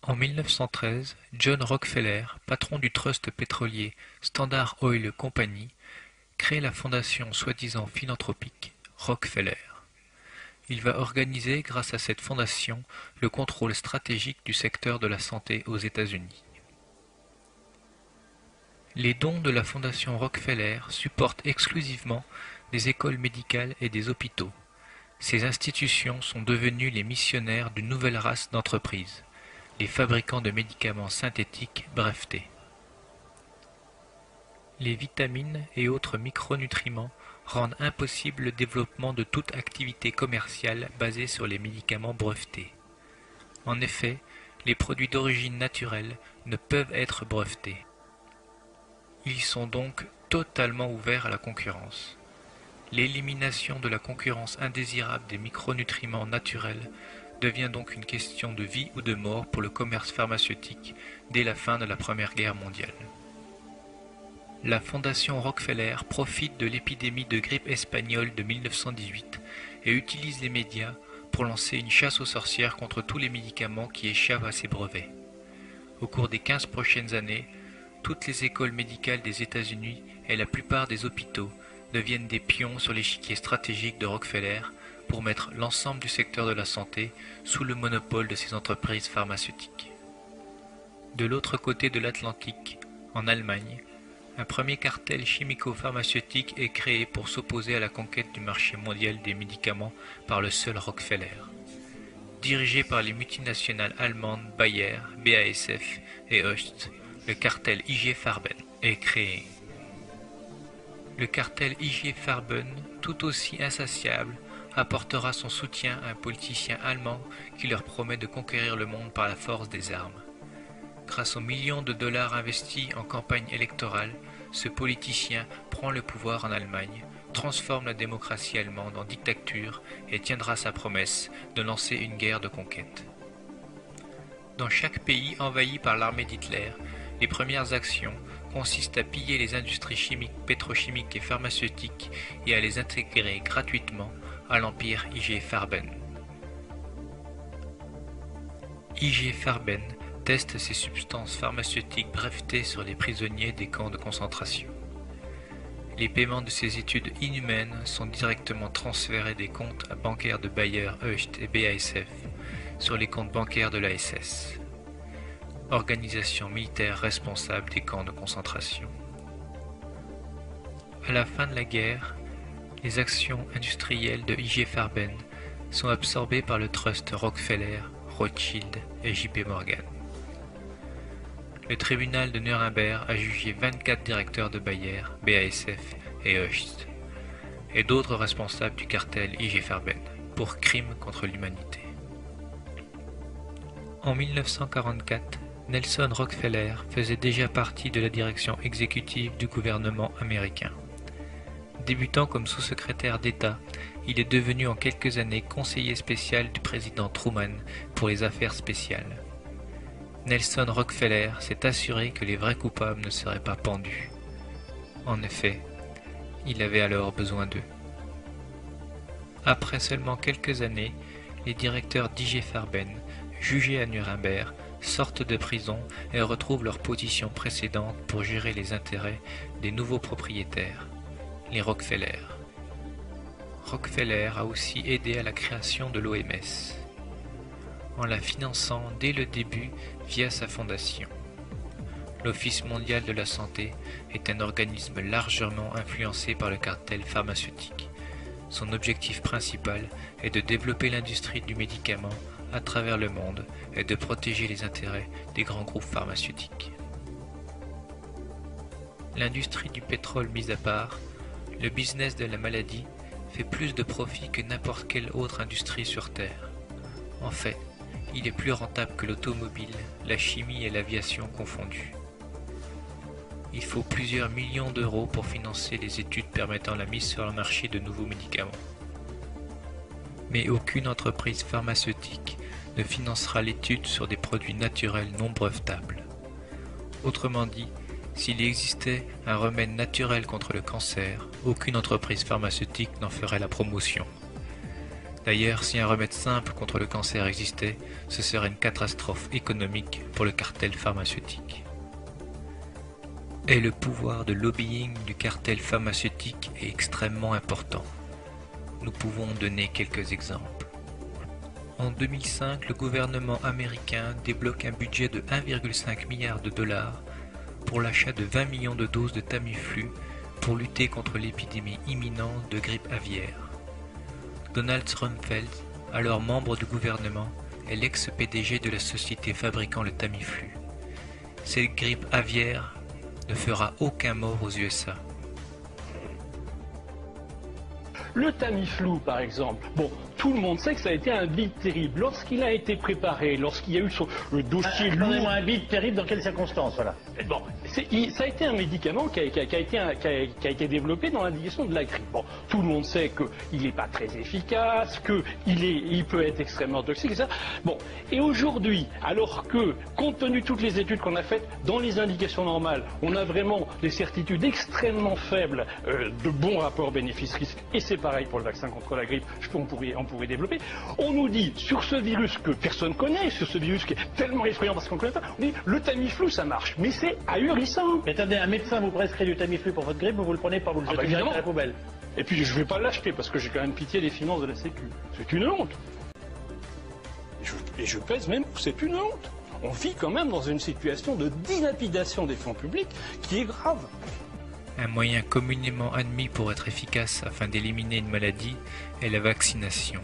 En 1913, John Rockefeller, patron du trust pétrolier Standard Oil Company, crée la fondation soi-disant philanthropique Rockefeller. Il va organiser, grâce à cette fondation, le contrôle stratégique du secteur de la santé aux États-Unis. Les dons de la fondation Rockefeller supportent exclusivement des écoles médicales et des hôpitaux. Ces institutions sont devenues les missionnaires d'une nouvelle race d'entreprises, les fabricants de médicaments synthétiques brevetés. Les vitamines et autres micronutriments rendent impossible le développement de toute activité commerciale basée sur les médicaments brevetés. En effet, les produits d'origine naturelle ne peuvent être brevetés. Ils sont donc totalement ouverts à la concurrence. L'élimination de la concurrence indésirable des micronutriments naturels devient donc une question de vie ou de mort pour le commerce pharmaceutique dès la fin de la Première Guerre mondiale. La fondation Rockefeller profite de l'épidémie de grippe espagnole de 1918 et utilise les médias pour lancer une chasse aux sorcières contre tous les médicaments qui échappent à ses brevets. Au cours des 15 prochaines années, toutes les écoles médicales des États-Unis et la plupart des hôpitaux deviennent des pions sur l'échiquier stratégique de Rockefeller pour mettre l'ensemble du secteur de la santé sous le monopole de ces entreprises pharmaceutiques. De l'autre côté de l'Atlantique, en Allemagne, un premier cartel chimico-pharmaceutique est créé pour s'opposer à la conquête du marché mondial des médicaments par le seul Rockefeller. Dirigé par les multinationales allemandes Bayer, BASF et Hoechst, le cartel IG Farben est créé. Le cartel IG Farben, tout aussi insatiable, apportera son soutien à un politicien allemand qui leur promet de conquérir le monde par la force des armes. Grâce aux millions de dollars investis en campagne électorale, ce politicien prend le pouvoir en Allemagne, transforme la démocratie allemande en dictature et tiendra sa promesse de lancer une guerre de conquête. Dans chaque pays envahi par l'armée d'Hitler, les premières actions consistent à piller les industries chimiques, pétrochimiques et pharmaceutiques et à les intégrer gratuitement à l'empire IG Farben. IG Farben teste ces substances pharmaceutiques brevetées sur les prisonniers des camps de concentration. Les paiements de ces études inhumaines sont directement transférés des comptes bancaires de Bayer, Hoechst et BASF sur les comptes bancaires de la SS, organisation militaire responsable des camps de concentration. À la fin de la guerre, les actions industrielles de IG Farben sont absorbées par le trust Rockefeller, Rothschild et JP Morgan. Le tribunal de Nuremberg a jugé 24 directeurs de Bayer, BASF et Hoechst, et d'autres responsables du cartel IG Farben, pour crimes contre l'humanité. En 1944, Nelson Rockefeller faisait déjà partie de la direction exécutive du gouvernement américain. Débutant comme sous-secrétaire d'État, il est devenu en quelques années conseiller spécial du président Truman pour les affaires spéciales. Nelson Rockefeller s'est assuré que les vrais coupables ne seraient pas pendus. En effet, il avait alors besoin d'eux. Après seulement quelques années, les directeurs d'IG Farben, jugés à Nuremberg, sortent de prison et retrouvent leur position précédente pour gérer les intérêts des nouveaux propriétaires, les Rockefeller. Rockefeller a aussi aidé à la création de l'OMS, en la finançant dès le début via sa fondation. L'Office mondial de la santé est un organisme largement influencé par le cartel pharmaceutique. Son objectif principal est de développer l'industrie du médicament à travers le monde et de protéger les intérêts des grands groupes pharmaceutiques. L'industrie du pétrole mise à part, le business de la maladie fait plus de profit que n'importe quelle autre industrie sur Terre. En fait, il est plus rentable que l'automobile, la chimie et l'aviation confondues. Il faut plusieurs millions d'euros pour financer les études permettant la mise sur le marché de nouveaux médicaments. Mais aucune entreprise pharmaceutique ne financera l'étude sur des produits naturels non brevetables. Autrement dit, s'il existait un remède naturel contre le cancer, aucune entreprise pharmaceutique n'en ferait la promotion. D'ailleurs, si un remède simple contre le cancer existait, ce serait une catastrophe économique pour le cartel pharmaceutique. Et le pouvoir de lobbying du cartel pharmaceutique est extrêmement important. Nous pouvons donner quelques exemples. En 2005, le gouvernement américain débloque un budget de 1,5 milliard de dollars pour l'achat de 20 millions de doses de Tamiflu pour lutter contre l'épidémie imminente de grippe aviaire. Donald Rumsfeld, alors membre du gouvernement, est l'ex-PDG de la société fabriquant le Tamiflu. Cette grippe aviaire ne fera aucun mort aux USA. Le Tamiflu, par exemple, bon, tout le monde sait que ça a été un bid terrible. Lorsqu'il a été préparé, lorsqu'il y a eu le dossier lourd... Un bid terrible dans quelles circonstances, voilà. Bon, ça a été un médicament qui a été développé dans l'indication de la grippe. Bon, tout le monde sait qu'il n'est pas très efficace, qu'il peut être extrêmement toxique, etc. Bon, et aujourd'hui, alors que, compte tenu de toutes les études qu'on a faites, dans les indications normales, on a vraiment des certitudes extrêmement faibles de bons rapports bénéfices-risques, et c'est pareil pour le vaccin contre la grippe, on pourrait développer. On nous dit, sur ce virus que personne connaît, sur ce virus qui est tellement effrayant parce qu'on ne connaît pas, on dit, le Tamiflu, ça marche, mais c'est ahurissant. Mais attendez, un médecin vous prescrit du Tamiflu pour votre grippe, vous le prenez pas, vous le jetez direct à la poubelle. Et puis je ne vais pas l'acheter parce que j'ai quand même pitié des finances de la Sécu. C'est une honte. Et je pèse même que c'est une honte. On vit quand même dans une situation de dilapidation des fonds publics qui est grave. Un moyen communément admis pour être efficace afin d'éliminer une maladie est la vaccination.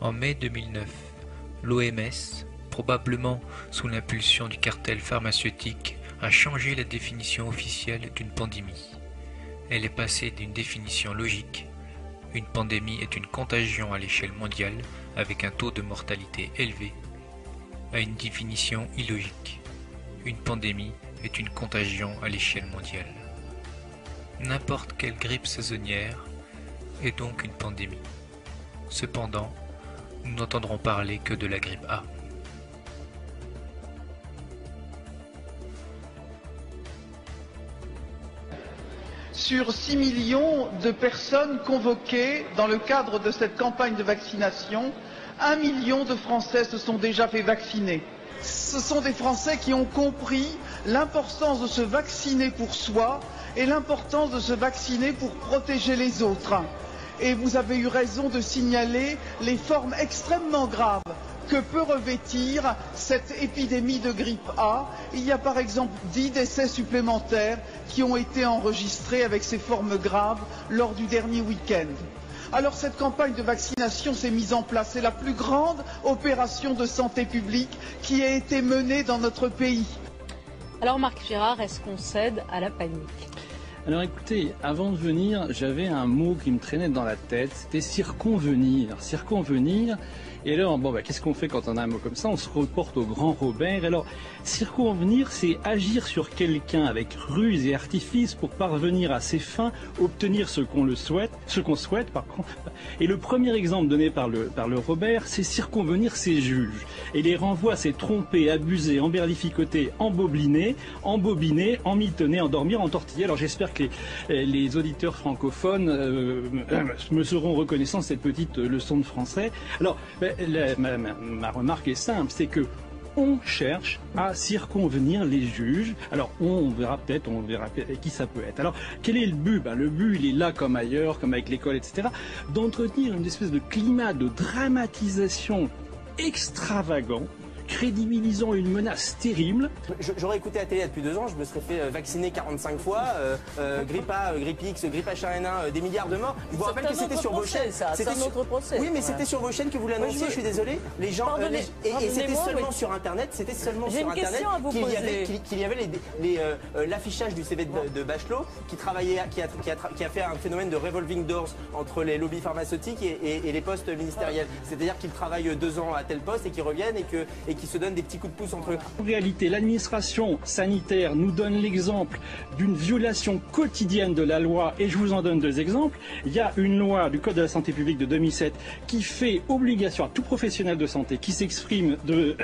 En mai 2009, l'OMS, probablement sous l'impulsion du cartel pharmaceutique, a changé la définition officielle d'une pandémie. Elle est passée d'une définition logique, une pandémie est une contagion à l'échelle mondiale avec un taux de mortalité élevé, à une définition illogique, une pandémie est une contagion à l'échelle mondiale. N'importe quelle grippe saisonnière est donc une pandémie. Cependant, nous n'entendrons parler que de la grippe A. Sur 6 millions de personnes convoquées dans le cadre de cette campagne de vaccination, 1 million de Français se sont déjà fait vacciner. Ce sont des Français qui ont compris l'importance de se vacciner pour soi et l'importance de se vacciner pour protéger les autres. Et vous avez eu raison de signaler les formes extrêmement graves que peut revêtir cette épidémie de grippe A. Il y a par exemple 10 décès supplémentaires qui ont été enregistrés avec ces formes graves lors du dernier week-end. Alors cette campagne de vaccination s'est mise en place. C'est la plus grande opération de santé publique qui a été menée dans notre pays. Alors Marc Girard, est-ce qu'on cède à la panique ? Alors écoutez, avant de venir, j'avais un mot qui me traînait dans la tête, c'était circonvenir. Circonvenir. Et alors, bon, qu'est-ce qu'on fait quand on a un mot comme ça? On se reporte au grand Robert. Alors, circonvenir, c'est agir sur quelqu'un avec ruse et artifice pour parvenir à ses fins, obtenir ce qu'on souhaite, par contre. Et le premier exemple donné par le Robert, c'est circonvenir ses juges. Et les renvoie, c'est tromper, abuser, emberlificoter, embobiner, emmitonner, endormir, entortiller. Alors, j'espère que les auditeurs francophones me seront reconnaissants de cette petite leçon de français. Alors, ma remarque est simple, c'est que on cherche à circonvenir les juges. Alors on verra qui ça peut être. Alors quel est le but? Le but, il est là comme ailleurs, comme avec l'école, etc. D'entretenir une espèce de climat de dramatisation extravagant crédibilisant une menace terrible. J'aurais écouté la télé il y a depuis 2 ans, je me serais fait vacciner 45 fois, grippe A, grippe X, grippe H1N1, des milliards de morts. Je vous rappelle que c'était sur vos chaînes. C'est un autre procès. Oui, mais c'était sur vos chaînes que vous l'annonciez, je suis désolé. Les gens, et c'était seulement sur Internet, qu'il y avait l'affichage du CV de Bachelot qui a fait un phénomène de revolving doors entre les lobbies pharmaceutiques et les postes ministériels. C'est-à-dire qu'ils travaillent 2 ans à tel poste et qu'ils reviennent et qu'ils se donnent des petits coups de pouce entre eux. En réalité, l'administration sanitaire nous donne l'exemple d'une violation quotidienne de la loi, et je vous en donne 2 exemples. Il y a une loi du Code de la santé publique de 2007 qui fait obligation à tout professionnel de santé qui s'exprime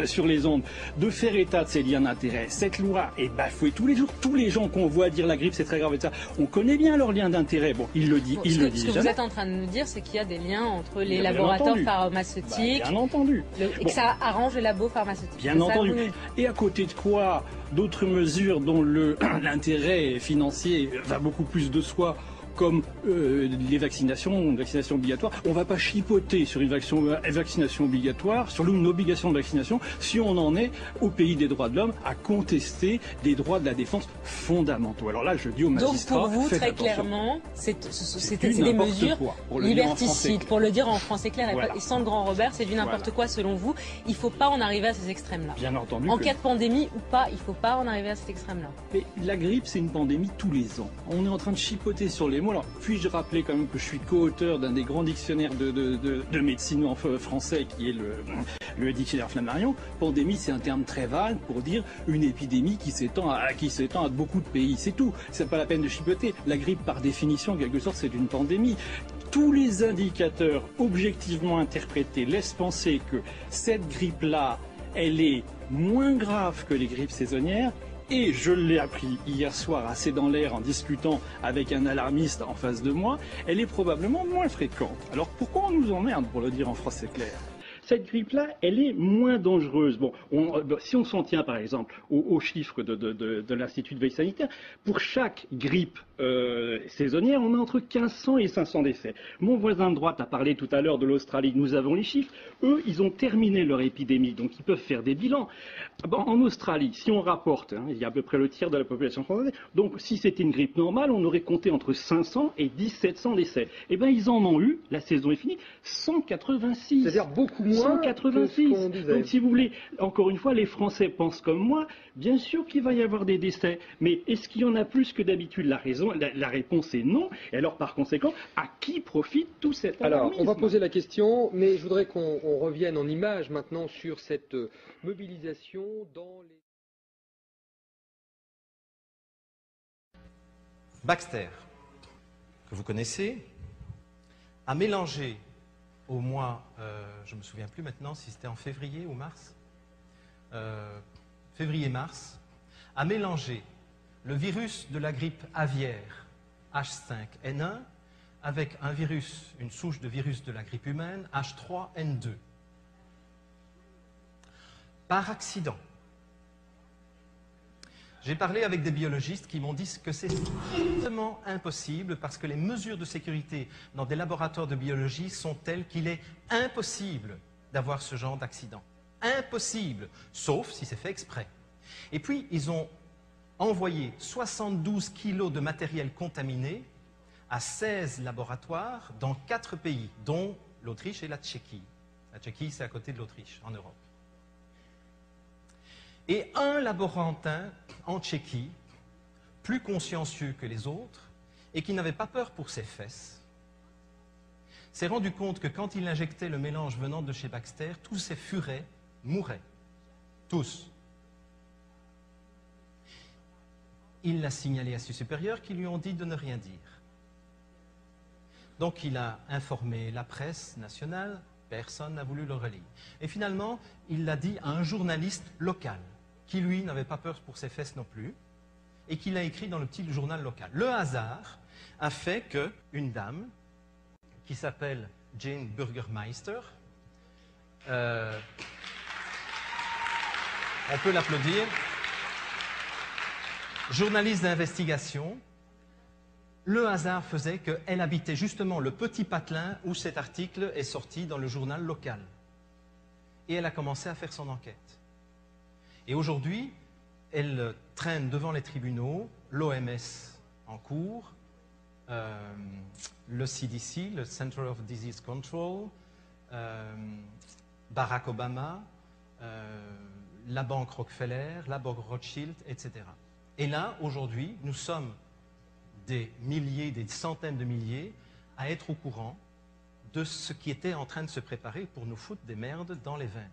sur les ondes de faire état de ses liens d'intérêt. Cette loi est bafouée tous les jours. Tous les gens qu'on voit dire la grippe c'est très grave et ça, on connaît bien leurs liens d'intérêt. Bon, il le dit, il le dit. Ce que vous êtes en train de nous dire, c'est qu'il y a des liens entre les laboratoires pharmaceutiques, bien entendu, et que ça arrange les labos pharmaceutiques. Bien entendu. Et à côté de quoi, d'autres mesures dont l'intérêt financier va beaucoup plus de soi, comme les vaccinations obligatoires. On ne va pas chipoter sur une vaccination obligatoire, sur une obligation de vaccination, si on en est au pays des droits de l'homme à contester des droits de la défense fondamentaux. Alors là, je dis aux magistrats, donc pour vous, très clairement, c'était des mesures liberticides, pour le dire en français clair et sans le grand Robert, c'est du n'importe quoi selon vous. Il ne faut pas en arriver à ces extrêmes-là. Bien entendu. En cas de pandémie ou pas, il ne faut pas en arriver à cet extrême-là. Mais la grippe, c'est une pandémie tous les ans. On est en train de chipoter sur les mots. Alors, puis-je rappeler quand même que je suis co-auteur d'un des grands dictionnaires de médecine français qui est le dictionnaire Flammarion. Pandémie, c'est un terme très vague pour dire une épidémie qui s'étend à beaucoup de pays. C'est tout. C'est pas la peine de chipoter. La grippe, par définition, en quelque sorte, c'est une pandémie. Tous les indicateurs objectivement interprétés laissent penser que cette grippe-là, elle est moins grave que les grippes saisonnières. Et je l'ai appris hier soir assez dans l'air en discutant avec un alarmiste en face de moi, elle est probablement moins fréquente. Alors pourquoi on nous emmerde, pour le dire en français clair ? Cette grippe-là, elle est moins dangereuse. Bon, si on s'en tient par exemple aux chiffres de l'Institut de veille sanitaire, pour chaque grippe saisonnière, on a entre 1500 et 500 décès. Mon voisin de droite a parlé tout à l'heure de l'Australie, nous avons les chiffres. Eux, ils ont terminé leur épidémie, donc ils peuvent faire des bilans. Bon, en Australie, si on rapporte, il y a à peu près le tiers de la population française, donc si c'était une grippe normale, on aurait compté entre 500 et 1700 décès. Eh bien, ils en ont eu, la saison est finie, 186. C'est-à-dire beaucoup moins 186. que ce qu'on disait. Donc si vous voulez, encore une fois, les Français pensent comme moi, bien sûr qu'il va y avoir des décès, mais est-ce qu'il y en a plus que d'habitude? La réponse est non, et alors par conséquent, à qui profite tout cet alarmisme? Alors, on va poser la question, mais je voudrais qu'on revienne en images maintenant sur cette mobilisation dans les... Baxter, que vous connaissez, a mélangé au mois, je ne me souviens plus maintenant si c'était en février ou mars, février-mars, a mélangé le virus de la grippe aviaire H5N1 avec un virus, une souche de virus de la grippe humaine H3N2. Par accident. J'ai parlé avec des biologistes qui m'ont dit que c'est strictement impossible parce que les mesures de sécurité dans des laboratoires de biologie sont telles qu'il est impossible d'avoir ce genre d'accident. Impossible, sauf si c'est fait exprès. Et puis, ils ont envoyé 72 kilos de matériel contaminé à 16 laboratoires dans 4 pays, dont l'Autriche et la Tchéquie. La Tchéquie, c'est à côté de l'Autriche, en Europe. Et un laborantin en Tchéquie, plus consciencieux que les autres, et qui n'avait pas peur pour ses fesses, s'est rendu compte que quand il injectait le mélange venant de chez Baxter, tous ses furets mouraient. Tous. Il l'a signalé à ses supérieurs qui lui ont dit de ne rien dire. Donc il a informé la presse nationale, personne n'a voulu le relayer. Et finalement, il l'a dit à un journaliste local, qui lui n'avait pas peur pour ses fesses non plus, et qui l'a écrit dans le petit journal local. Le hasard a fait qu'une dame, qui s'appelle Jane Burgermeister, on peut l'applaudir, journaliste d'investigation, le hasard faisait qu'elle habitait justement le petit patelin où cet article est sorti dans le journal local. Et elle a commencé à faire son enquête. Et aujourd'hui, elle traîne devant les tribunaux l'OMS en cours, le CDC, le Center of Disease Control, Barack Obama, la banque Rockefeller, la banque Rothschild, etc. Et là, aujourd'hui, nous sommes des milliers, des centaines de milliers à être au courant de ce qui était en train de se préparer pour nous foutre des merdes dans les veines.